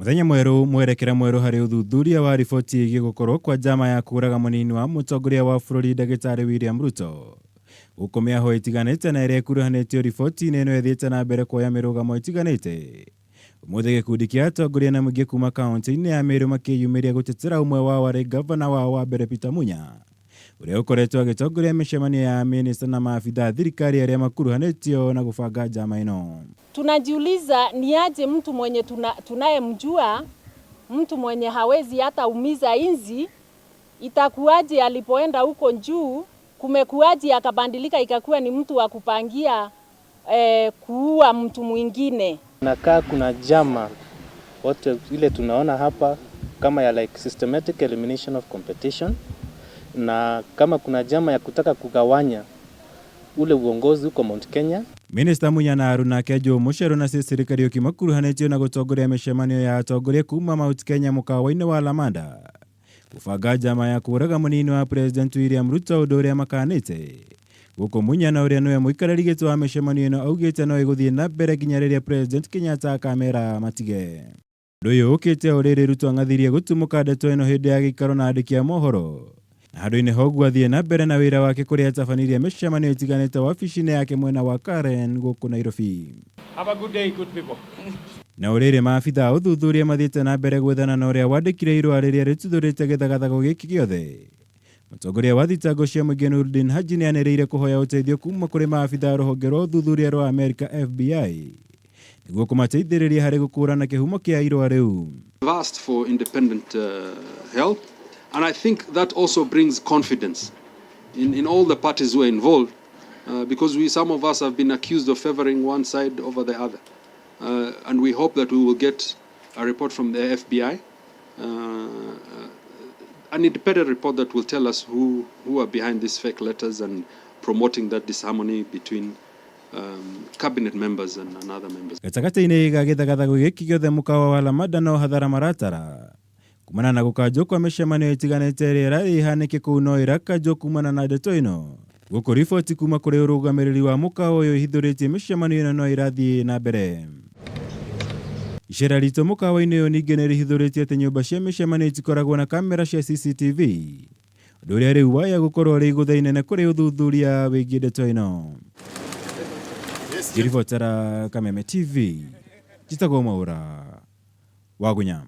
Muthenya mweru mwerekera mweru hari uthuthuria wa riboti igi gukorwo kwa njama ya kuraga munini wa mutongoria wa bururi Ndagitari William Ruto. Guku miaho itiganite na iria ikuruhanitio riboti-ini ino ithiite na mbere kuoya mirugamo itiganite. Umuthi gikundi kia atongoria na muingi kuma kaunti-ini ya Meru makiyumiria gutetera umwe wao wari gavana wao wa mbere Peter Munya, uria ukoretwo agitongoria micemanio ya minista na maafitha thirikari aria makuruhanitio na gubanga njama ino. Tunajiuliza ni aje mtu mwenye tunayemjua, mtu mwenye hawezi hata umiza inzi, itakuwaje alipoenda huko juu, kumekuwaje akabadilika ikakuwa ni mtu wa kupangia kuua mtu mwingine. Nakaa kuna jama wote ile tunaona hapa kama ya like systematic elimination of competition, na kama kuna jama ya kutaka kugawanya ule uongozi huko Mount Kenya. Minister Munya na Aruna Kejo mucero na serikali yokimakuruhanitio na gutongoria micemanio ya atongoria kuma Mount Kenya mukawa-ini wa Lamanda gubanga njama ya kuraga munini wa President William Ruto undu uria makanite. Guku Munya na uria niwe muikarari giti wa micemanio ino augite no iguthie na mbere nginya riria President Kenyatta akamera matige. Undu uyu ukite uriri Ruto angathirie gutumuka ndeto ino hindi ya gikaro na andiki a mohoro. Handu-ini hogu athie na mbere na wira wake kuria atabanirie micemanio itiganite wabici-ini yake mwena wa Karen guku Nairobi. Have a good day, good people. Na uriri maafitha uthuthuria mathiite na mbere gwethana na uria wandikire irua riria rituthurite githagathago giki giothe. Mutongoria wa thitango cia muingi Nurdin Haji nianireire kuhoya uteithio kuma kuri maafitha ruhonge rwa uthuthuria rwa America FBI niguo kumateithiriria hari gukurana kihumo kia irua riu. I've asked for independent help, and I think that also brings confidence in all the parties who are involved, because some of us have been accused of favoring one side over the other, and we hope that we will get a report from the FBI, an independent report that will tell us who are behind these fake letters and promoting that disharmony between cabinet members and other members. Gatagati-ini ga githagathago giki giothe mukawa wa Lamanda no hathara maratara kumana na gukanjwo kwa micemanio itiganite riera ihanike kuu no irakanjwo kumana na ndeto ino. Guku riboti kuma kuri urugamiriri wa mukawa uyu ihithuritie micemanio ino no irathie na mbere. Icera rito mukawa-ini uyu ningi nirihithuritie ati nyumba cia micemanio itikoragwo na kamera cia CCTV, undu uria riu waya gukorwo ri igutha inene kuri uthuthuria wigie ndeto ino. Kiribotera Kameme TV, Jitagwo Mwaura, Wagunya.